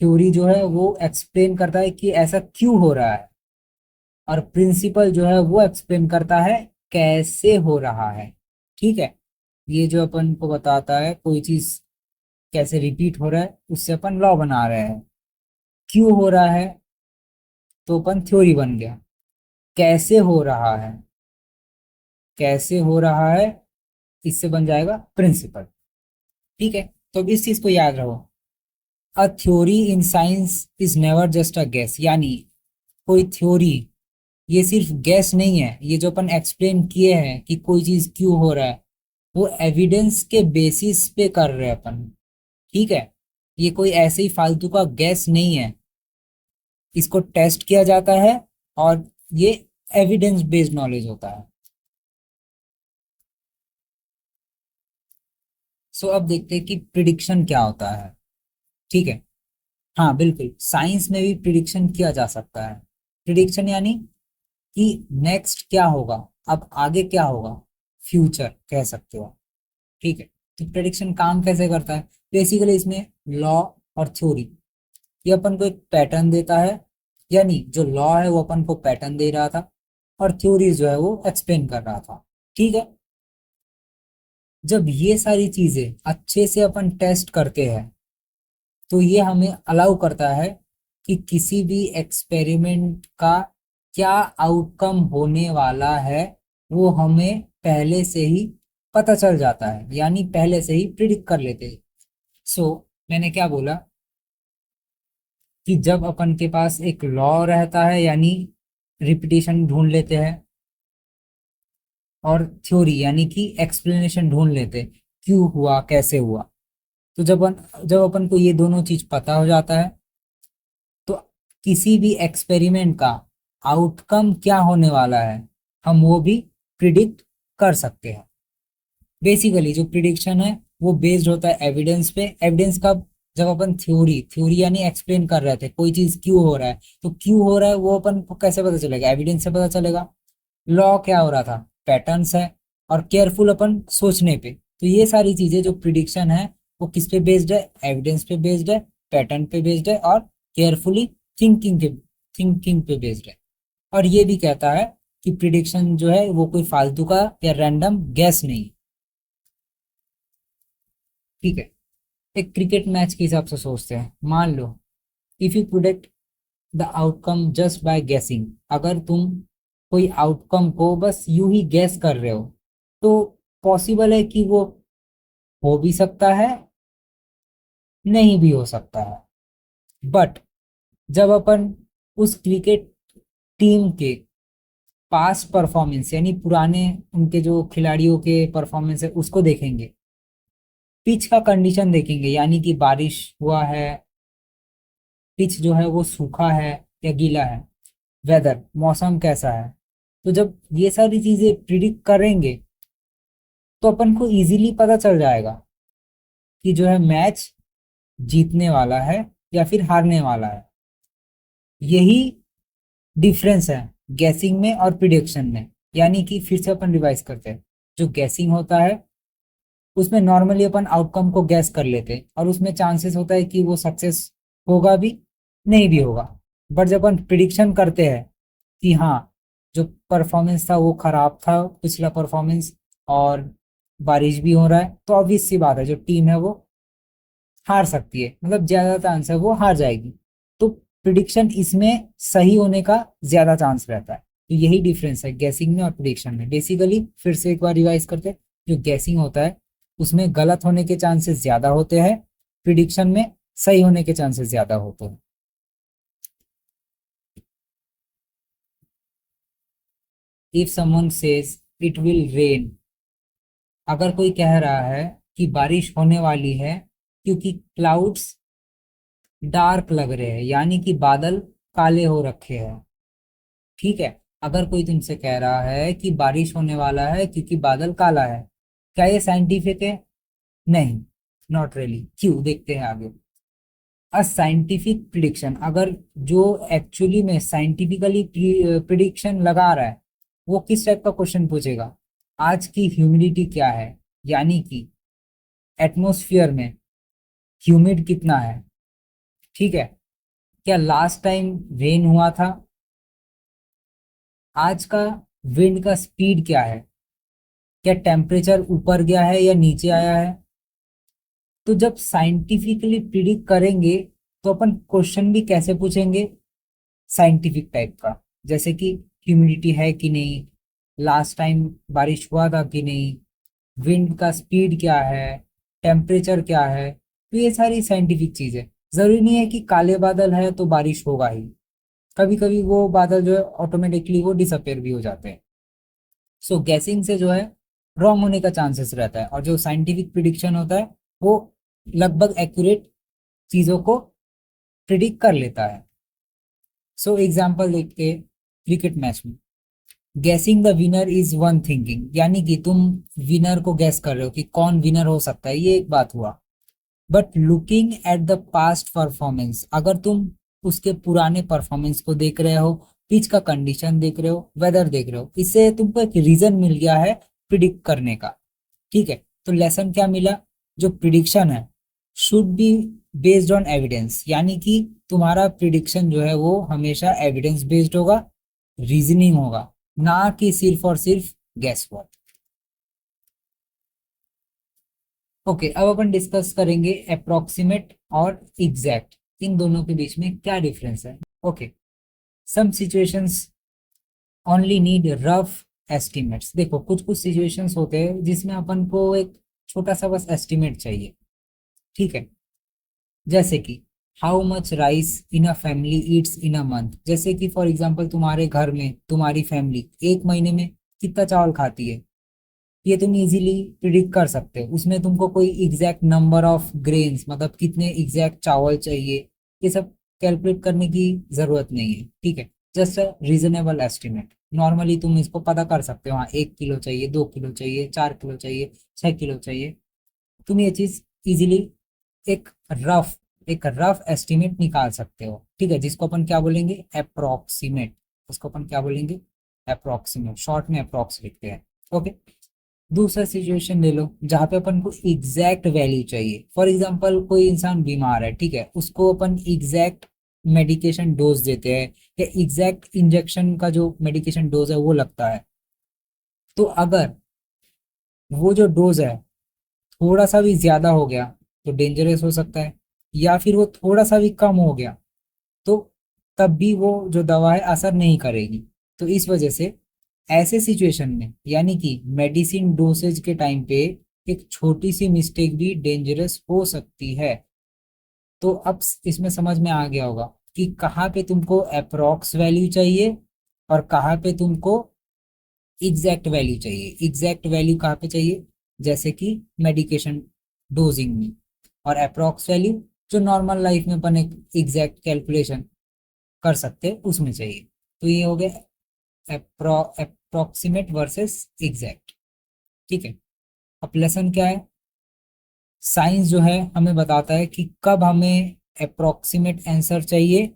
थ्योरी जो है वो एक्सप्लेन करता है कि ऐसा क्यों हो रहा है, और प्रिंसिपल जो है वो एक्सप्लेन करता है कैसे हो रहा है। ठीक है। ये जो अपन को बताता है कोई चीज कैसे रिपीट हो रहा है, उससे अपन लॉ बना रहे हैं। क्यों हो रहा है तो अपन थ्योरी बन गया, कैसे हो रहा है, कैसे हो रहा है इससे बन जाएगा प्रिंसिपल। ठीक है। तो अब इस चीज को याद रहो, a theory in science is never just a guess, यानी कोई थ्योरी ये सिर्फ गैस नहीं है। ये जो अपन एक्सप्लेन किए हैं कि कोई चीज क्यों हो रहा है, वो एविडेंस के बेसिस पे कर रहे हैं अपन। ठीक है। ये कोई ऐसे ही फालतू का गैस नहीं है, इसको टेस्ट किया जाता है और ये एविडेंस बेस्ड नॉलेज होता है। सो अब देखते हैं कि प्रिडिक्शन क्या होता है। ठीक है। हाँ बिल्कुल, साइंस में भी प्रिडिक्शन किया जा सकता है। प्रिडिक्शन यानी कि नेक्स्ट क्या होगा, अब आगे क्या होगा, फ्यूचर कह सकते हो। ठीक है। तो प्रेडिक्शन काम कैसे करता है, बेसिकली इसमें लॉ और थ्योरी ये अपन को एक पैटर्न देता है, यानी जो लॉ है वो अपन को पैटर्न दे रहा था और थ्योरी जो है वो एक्सप्लेन कर रहा था। ठीक है। जब ये सारी चीजें अच्छे से अपन टेस्ट करते हैं तो ये हमें अलाउ करता है कि किसी भी एक्सपेरिमेंट का क्या आउटकम होने वाला है वो हमें पहले से ही पता चल जाता है, यानी पहले से ही प्रिडिक्ट कर लेते हैं। सो मैंने क्या बोला कि जब अपन के पास एक लॉ रहता है, यानी रिपीटेशन ढूंढ लेते हैं, और थ्योरी यानी कि एक्सप्लेनेशन ढूंढ लेते हैं, क्यों हुआ कैसे हुआ। तो जब अपन को ये दोनों चीज पता हो जाता है, तो किसी भी एक्सपेरिमेंट का आउटकम क्या होने वाला है हम वो भी प्रिडिक्ट कर सकते हैं। बेसिकली जो प्रिडिक्शन है वो बेस्ड होता है एविडेंस पे। एविडेंस का, जब अपन थ्योरी थ्योरी यानी एक्सप्लेन कर रहे थे कोई चीज क्यों हो रहा है, तो क्यों हो रहा है वो अपन को कैसे पता चलेगा, एविडेंस से पता चलेगा। लॉ क्या हो रहा था, पैटर्न्स है, और केयरफुल अपन सोचने पे। तो ये सारी चीजें जो प्रिडिक्शन है वो किस पे बेस्ड है, एविडेंस पे बेस्ड है, पैटर्न पे बेस्ड है, और केयरफुली थिंकिंग पे बेस्ड है। और ये भी कहता है कि प्रिडिक्शन जो है वो कोई फालतू का या रैंडम गैस नहीं। ठीक है, एक क्रिकेट मैच के हिसाब से सोचते हैं। मान लो if you predict the outcome just by guessing, अगर तुम कोई आउटकम को बस यूं ही गैस कर रहे हो, तो पॉसिबल है कि वो हो भी सकता है, नहीं भी हो सकता है। बट जब अपन उस क्रिकेट टीम के पास परफॉर्मेंस यानी पुराने उनके जो खिलाड़ियों के परफॉर्मेंस है उसको देखेंगे, पिच का कंडीशन देखेंगे, यानी कि बारिश हुआ है, पिच जो है वो सूखा है या गीला है, वेदर मौसम कैसा है। तो जब ये सारी चीजें प्रिडिक्ट करेंगे तो अपन को इजीली पता चल जाएगा कि जो है मैच जीतने वाला है या फिर हारने वाला है। यही डिफरेंस है गैसिंग में और प्रिडिक्शन में। यानी कि फिर से अपन रिवाइज करते हैं, जो गैसिंग होता है उसमें नॉर्मली अपन आउटकम को गैस कर लेते हैं, और उसमें चांसेस होता है कि वो सक्सेस होगा भी, नहीं भी होगा। बट जब अपन प्रिडिक्शन करते हैं कि हाँ, जो परफॉर्मेंस था वो खराब था पिछला परफॉर्मेंस, और बारिश भी हो रहा है, तो ऑब्वियस सी बात है जो टीम है वो हार सकती है, मतलब ज्यादा चांस है वो हार जाएगी। तो प्रिडिक्शन इसमें सही होने का ज्यादा चांस रहता है। तो यही डिफरेंस है गैसिंग में और प्रिडिक्शन में। बेसिकली फिर से एक बार रिवाइज करते हैं, जो गैसिंग होता है उसमें गलत होने के चांसेस ज्यादा होते हैं, प्रिडिक्शन में सही होने के चांसेस ज्यादा होते हैं। If someone says it will rain, अगर कोई कह रहा है कि बारिश होने वाली है क्योंकि क्लाउड्स डार्क लग रहे हैं, यानी कि बादल काले हो रखे हैं। ठीक है, अगर कोई तुमसे कह रहा है कि बारिश होने वाला है क्योंकि बादल काला है, क्या ये साइंटिफिक है? नहीं, नॉट रियली। क्यों, देखते हैं आगे। अ साइंटिफिक प्रिडिक्शन, अगर जो एक्चुअली में साइंटिफिकली प्रिडिक्शन लगा रहा है वो किस टाइप का क्वेश्चन पूछेगा, आज की ह्यूमिडिटी क्या है, यानी कि एटमोस्फियर में ह्यूमिड कितना है। ठीक है, क्या लास्ट टाइम रेन हुआ था, आज का विंड का स्पीड क्या है, क्या टेम्परेचर ऊपर गया है या नीचे आया है। तो जब साइंटिफिकली प्रिडिक्ट करेंगे तो अपन क्वेश्चन भी कैसे पूछेंगे, साइंटिफिक टाइप का, जैसे कि ह्यूमिडिटी है कि नहीं, लास्ट टाइम बारिश हुआ था कि नहीं, विंड का स्पीड क्या है, टेम्परेचर क्या है। तो ये सारी साइंटिफिक चीजें। जरूरी नहीं है कि काले बादल है तो बारिश होगा ही, कभी कभी वो बादल जो है ऑटोमेटिकली वो डिसअपेयर भी हो जाते हैं। सो गैसिंग से जो है रॉन्ग होने का चांसेस रहता है, और जो साइंटिफिक प्रिडिक्शन होता है वो लगभग एक्यूरेट चीजों को प्रिडिक्ट कर लेता है। सो एग्जाम्पल देखते क्रिकेट मैच में, guessing the winner is one thinking, यानी कि तुम विनर को गैस कर रहे हो कि कौन विनर हो सकता है, ये एक बात हुआ। But looking at the past performance, अगर तुम उसके पुराने परफॉर्मेंस को देख रहे हो, पिच का कंडीशन देख रहे हो, वेदर देख रहे हो, इससे तुमको एक रीजन मिल गया है प्रिडिक्ट करने का। ठीक है, तो लेसन क्या मिला, जो प्रिडिक्शन है should be based on evidence, यानी कि तुम्हारा प्रिडिक्शन जो है वो हमेशा एविडेंस बेस्ड होगा, रीजनिंग होगा, ना कि सिर्फ और सिर्फ गैस वर्क। ओके, अब अपन डिस्कस करेंगे अप्रोक्सीमेट और एग्जैक्ट, इन दोनों के बीच में क्या डिफरेंस है। Okay, some situations only need rough estimates. देखो कुछ कुछ सिचुएशंस होते हैं जिसमें अपन को एक छोटा सा बस एस्टिमेट चाहिए। ठीक है, जैसे कि how much rice in a family Yeats in a month, जैसे कि फॉर एग्जाम्पल तुम्हारे घर में तुम्हारी फैमिली एक महीने में कितना चावल खाती है, ये तुम इजीली प्रिडिक्ट कर सकते हो। उसमें तुमको कोई एग्जैक्ट नंबर ऑफ ग्रेन्स, मतलब कितने एग्जैक्ट चावल चाहिए, ये सब कैलकुलेट करने की जरूरत नहीं है, ठीक है। Just a reasonable estimate, normally तुम इसको पता कर सकते हो, हाँ 1 किलो चाहिए, 2 किलो चाहिए, 4 किलो चाहिए, 6 किलो चाहिए। तुम ये चीज इजीली एक रफ एक रफ एस्टिमेट निकाल सकते हो, ठीक है, जिसको अपन क्या बोलेंगे, अप्रोक्सीमेट। उसको अपन क्या बोलेंगे, अप्रोक्सीमेट, शॉर्ट में अप्रोक्स लिखते हैं, ओके। दूसरा सिचुएशन ले लो जहाँ पे अपन को एग्जैक्ट वैल्यू चाहिए। फॉर एग्जांपल कोई इंसान बीमार है, ठीक है, उसको अपन एग्जैक्ट मेडिकेशन डोज देते हैं, या एग्जैक्ट इंजेक्शन का जो मेडिकेशन डोज है वो लगता है। तो अगर वो जो डोज है थोड़ा सा भी ज्यादा हो गया तो डेंजरस हो सकता है, या फिर वो थोड़ा सा भी कम हो गया तो तब भी वो जो दवा है असर नहीं करेगी। तो इस वजह से ऐसे सिचुएशन में, यानी कि मेडिसिन डोसेज के टाइम पे, एक छोटी सी मिस्टेक भी डेंजरस हो सकती है। तो अब इसमें समझ में आ गया होगा कि कहाँ पे तुमको अप्रोक्स वैल्यू चाहिए और कहाँ पे तुमको एग्जैक्ट वैल्यू चाहिए। एग्जैक्ट वैल्यू कहाँ पे चाहिए, जैसे कि मेडिकेशन डोजिंग में, और अप्रोक्स वैल्यू जो नॉर्मल लाइफ में अपन एक एग्जैक्ट कैलकुलेशन कर सकते हैं उसमें चाहिए। तो ये हो गया अप्रोक्सीमेट वर्सेस एग्जैक्ट, ठीक है। अब लेसन क्या है, साइंस जो है हमें बताता है कि कब हमें अप्रोक्सीमेट आंसर चाहिए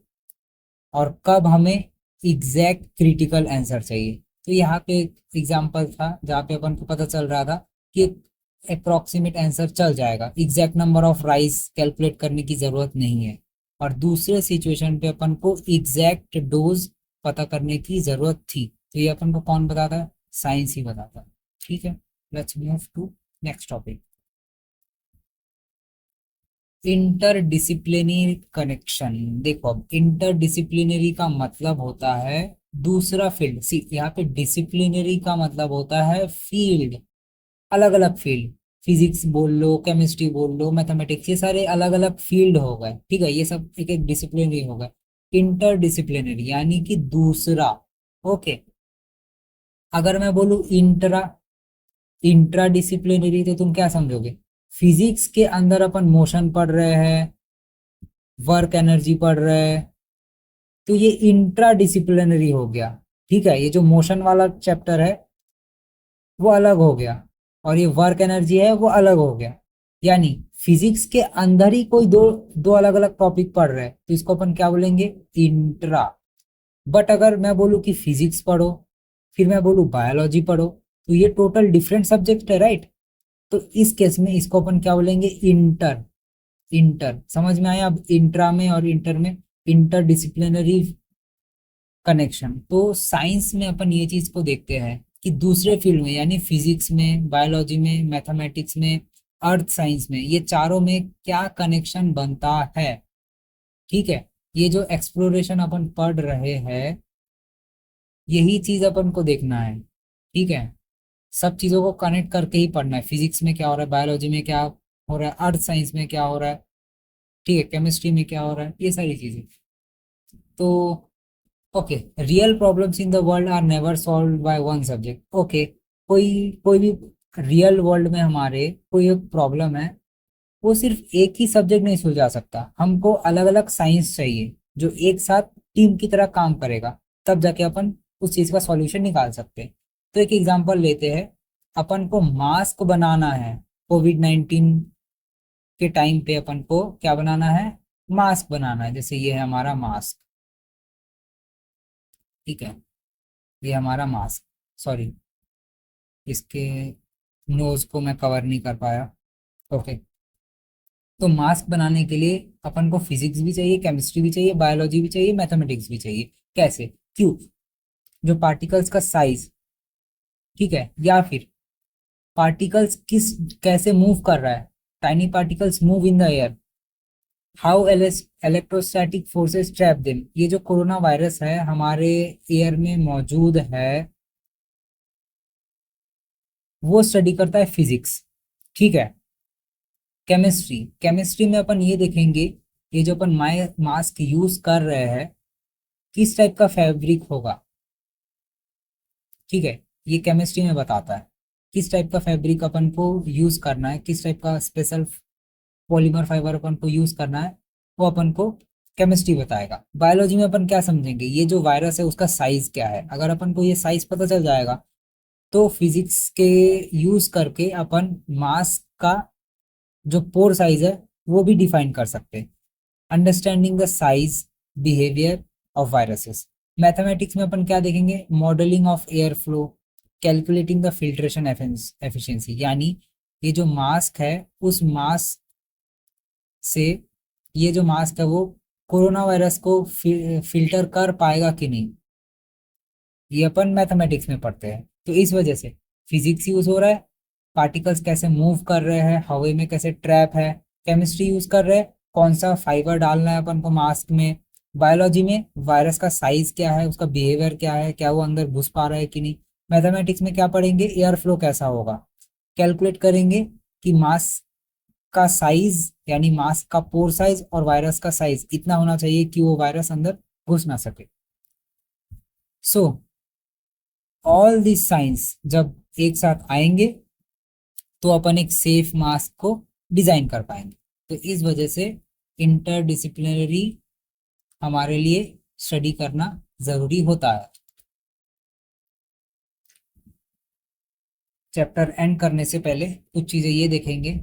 और कब हमें एग्जैक्ट क्रिटिकल आंसर चाहिए। तो यहाँ पे एक एग्जाम्पल था जहाँ पे अपन को पता चल रहा था कि अप्रोक्सीमेट आंसर चल जाएगा, exact number of rice calculate करने की जरूरत नहीं है। और दूसरे सिचुएशन पे अपन को एग्जैक्ट डोज पता करने की जरूरत थी। तो ये अपन को कौन बताता है, साइंस ही बताता है, ठीक है। Let's move to next topic, interdisciplinary connection. देखो अब इंटरडिसिप्लिनरी का मतलब होता है दूसरा फील्ड, सी यहाँ पे डिसिप्लिनरी का मतलब होता है फील्ड, अलग अलग फील्ड। फिजिक्स बोल लो, केमिस्ट्री बोल लो, मैथमेटिक्स, ये सारे अलग अलग फील्ड हो गए, ठीक है, ये सब एक एक डिसिप्लिनरी हो गए। इंटरडिसिप्लिनरी यानी कि दूसरा, ओके। अगर मैं बोलूँ इंट्रा इंट्रा डिसिप्लिनरी तो तुम क्या समझोगे, फिजिक्स के अंदर अपन मोशन पढ़ रहे हैं, वर्क एनर्जी पढ़ रहे हैं, तो ये इंट्रा डिसिप्लिनरी हो गया, ठीक है। ये जो मोशन वाला चैप्टर है वो अलग हो गया, और ये वर्क एनर्जी है वो अलग हो गया। यानी फिजिक्स के अंदर ही कोई दो दो अलग अलग टॉपिक पढ़ रहे हैं, तो इसको अपन क्या बोलेंगे, इंट्रा। बट अगर मैं बोलूँ कि फिजिक्स पढ़ो, फिर मैं बोलूँ बायोलॉजी पढ़ो, तो ये टोटल डिफरेंट सब्जेक्ट है, राइट। तो इस केस में इसको अपन क्या बोलेंगे, इंटर। इंटर समझ में आया। अब इंट्रा में और इंटर में इंटरडिसिप्लिनरी कनेक्शन। तो साइंस में अपन ये चीज को देखते हैं कि दूसरे फील्ड में, यानी फिजिक्स में, बायोलॉजी में, मैथमेटिक्स में, अर्थ साइंस में, ये चारों में क्या कनेक्शन बनता है, ठीक है। ये जो एक्सप्लोरेशन अपन पढ़ रहे हैं, यही चीज अपन को देखना है, ठीक है। सब चीजों को कनेक्ट करके ही पढ़ना है, फिजिक्स में क्या हो रहा है, बायोलॉजी में क्या हो रहा है, अर्थ साइंस में क्या हो रहा है, ठीक है, केमिस्ट्री में क्या हो रहा है, ये सारी चीजें। तो okay, real problems in the world are never solve by one subject, okay. कोई कोई भी रियल वर्ल्ड में हमारे कोई एक प्रॉब्लम है, वो सिर्फ एक ही सब्जेक्ट नहीं सुलझा सकता, हमको अलग अलग साइंस चाहिए जो एक साथ टीम की तरह काम करेगा, तब जाके अपन उस चीज का सॉल्यूशन निकाल सकते हैं। तो एक एग्जांपल लेते हैं, अपन को मास्क बनाना है, कोविड 19 के टाइम पे अपन को क्या बनाना है, मास्क बनाना है। जैसे ये है हमारा मास्क, ठीक है, ये हमारा मास्क, सॉरी इसके नोज को मैं कवर नहीं कर पाया, ओके। तो मास्क बनाने के लिए अपन को फिजिक्स भी चाहिए, केमिस्ट्री भी चाहिए, बायोलॉजी भी चाहिए, मैथमेटिक्स भी चाहिए। कैसे, क्यों, जो पार्टिकल्स का साइज, ठीक है, या फिर पार्टिकल्स किस कैसे मूव कर रहा है, tiny particles move in the air, how electrostatic forces trap them. ये जो कोरोना वायरस है हमारे एयर में मौजूद है, वो स्टडी करता है फिजिक्स, ठीक है। केमिस्ट्री केमिस्ट्री में अपन ये देखेंगे ये जो अपन मास्क यूज कर रहे हैं किस टाइप का फैब्रिक होगा, ठीक है, ये केमिस्ट्री में बताता है किस टाइप का फैब्रिक अपन को यूज करना है, किस टाइप का स्पेशल पॉलीमर फाइबर अपन को यूज करना है, वो अपन को केमिस्ट्री बताएगा। बायोलॉजी में अपन क्या समझेंगे, ये जो वायरस है उसका साइज क्या है, अगर अपन को ये साइज पता चल जाएगा तो फिजिक्स के यूज करके अपन मास का जो पोर साइज है वो भी डिफाइन कर सकते हैं। Understanding the size behaviour of viruses. Mathematics में अपन क्या देखेंगे, modelling of air flow, calculating the filtration efficiency, यानी ये जो मास्क है उस मास्क से, ये जो मास्क है वो कोरोना वायरस को फिल्टर कर पाएगा कि नहीं, ये अपन मैथमेटिक्स में पढ़ते हैं। तो इस वजह से फिजिक्स यूज हो रहा है, पार्टिकल्स कैसे मूव कर रहे हैं हवा में, कैसे ट्रैप है, केमिस्ट्री यूज कर रहे हैं, कौन सा फाइबर डालना है अपन को मास्क में, बायोलॉजी में वायरस का साइज क्या है, उसका बिहेवियर क्या है, क्या वो अंदर घुस पा रहा है कि नहीं, मैथमेटिक्स में क्या पढ़ेंगे, एयर फ्लो कैसा होगा, कैलकुलेट करेंगे कि मास्क का साइज यानी मास्क का पोर साइज और वायरस का साइज इतना होना चाहिए कि वो वायरस अंदर घुस ना सके। सो ऑल दिस साइंस जब एक साथ आएंगे तो अपन एक सेफ मास्क को डिजाइन कर पाएंगे। तो इस वजह से इंटरडिसिप्लिनरी हमारे लिए स्टडी करना जरूरी होता है। चैप्टर एंड करने से पहले कुछ चीजें ये देखेंगे,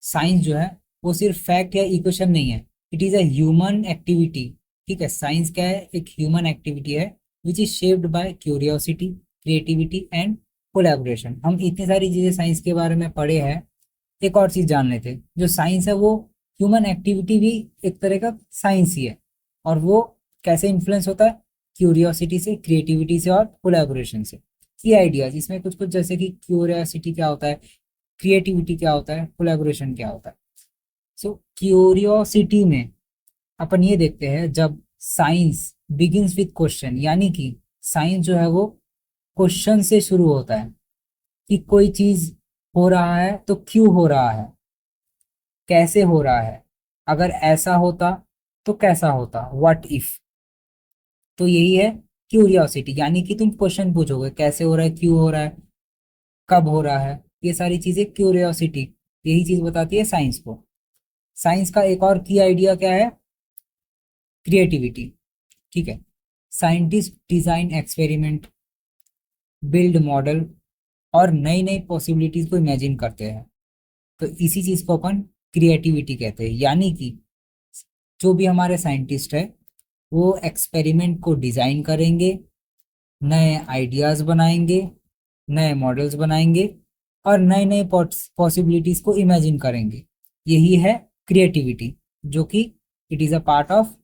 साइंस जो है वो सिर्फ फैक्ट या इक्वेशन नहीं है, it is a human activity. ठीक है, साइंस क्या है, एक ह्यूमन एक्टिविटी है which is shaped by curiosity, creativity and collaboration. हम इतनी सारी चीजें साइंस के बारे में पढ़े हैं, एक और चीज जान लेते हैं, जो साइंस है वो ह्यूमन एक्टिविटी भी एक तरह का साइंस ही है, और वो कैसे इन्फ्लुएंस होता है, क्यूरियोसिटी से, क्रिएटिविटी से और कोलैबोरेशन से। की आइडियाज इसमें कुछ कुछ, जैसे कि क्यूरियोसिटी क्या होता है, क्रिएटिविटी क्या होता है, कोलैबोरेशन क्या होता है। सो क्यूरियोसिटी में अपन ये देखते हैं, जब साइंस बिगिंस विथ क्वेश्चन, यानी कि साइंस जो है वो क्वेश्चन से शुरू होता है कि कोई चीज हो रहा है तो क्यों हो रहा है, कैसे हो रहा है, अगर ऐसा होता तो कैसा होता, व्हाट इफ। तो यही है क्यूरियोसिटी, यानी कि तुम क्वेश्चन पूछोगे कैसे हो रहा है, क्यों हो रहा है, कब हो रहा है, ये सारी चीजें क्यूरियोसिटी, यही चीज बताती है साइंस को। साइंस का एक और की आइडिया क्या है, क्रिएटिविटी। ठीक है, scientist design experiment, build model और नई नई पॉसिबिलिटीज को इमेजिन करते हैं। तो इसी चीज को अपन क्रिएटिविटी कहते हैं, यानी कि जो भी हमारे साइंटिस्ट है वो एक्सपेरिमेंट को डिजाइन करेंगे, नए आइडियाज बनाएंगे, नए मॉडल्स बनाएंगे और नए नए पॉसिबिलिटीज को इमेजिन करेंगे। यही है क्रिएटिविटी, जो कि it is a part of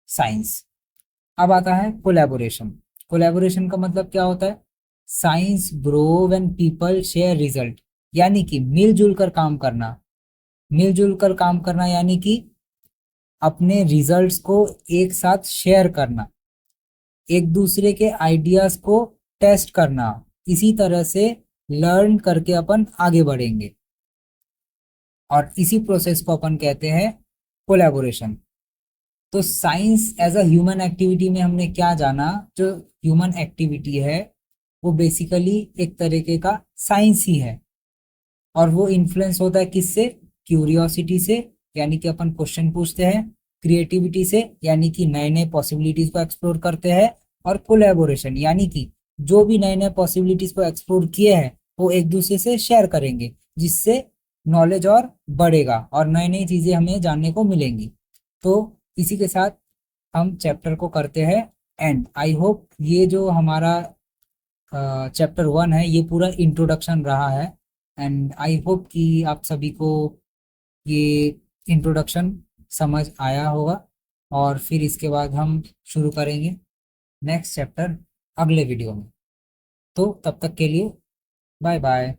science. अब आता है कोलैबोरेशन। कोलैबोरेशन का मतलब क्या होता है, science grow when people share result, यानी कि मिलजुल कर काम करना। मिलजुल कर काम करना यानी कि अपने रिजल्ट्स को एक साथ शेयर करना, एक दूसरे के आइडियाज को टेस्ट करना, इसी तरह से लर्न करके अपन आगे बढ़ेंगे, और इसी प्रोसेस को अपन कहते हैं कोलैबोरेशन। तो science as a human activity में हमने क्या जाना, जो ह्यूमन एक्टिविटी है वो बेसिकली एक तरीके का साइंस ही है, और वो इन्फ्लुएंस होता है किससे, क्यूरियोसिटी से, यानी कि अपन क्वेश्चन पूछते हैं, क्रिएटिविटी से, यानी कि नए नए पॉसिबिलिटीज को एक्सप्लोर करते हैं, और कोलैबोरेशन यानी कि जो भी नए नए पॉसिबिलिटीज को एक्सप्लोर किए हैं वो एक दूसरे से शेयर करेंगे, जिससे नॉलेज और बढ़ेगा और नई नई चीजें हमें जानने को मिलेंगी। तो इसी के साथ हम चैप्टर को करते हैं एंड। आई होप ये जो हमारा चैप्टर 1 है ये पूरा इंट्रोडक्शन रहा है, एंड आई होप कि आप सभी को ये इंट्रोडक्शन समझ आया होगा, और फिर इसके बाद हम शुरू करेंगे नेक्स्ट चैप्टर अगले वीडियो में। तो तब तक के लिए बाय बाय।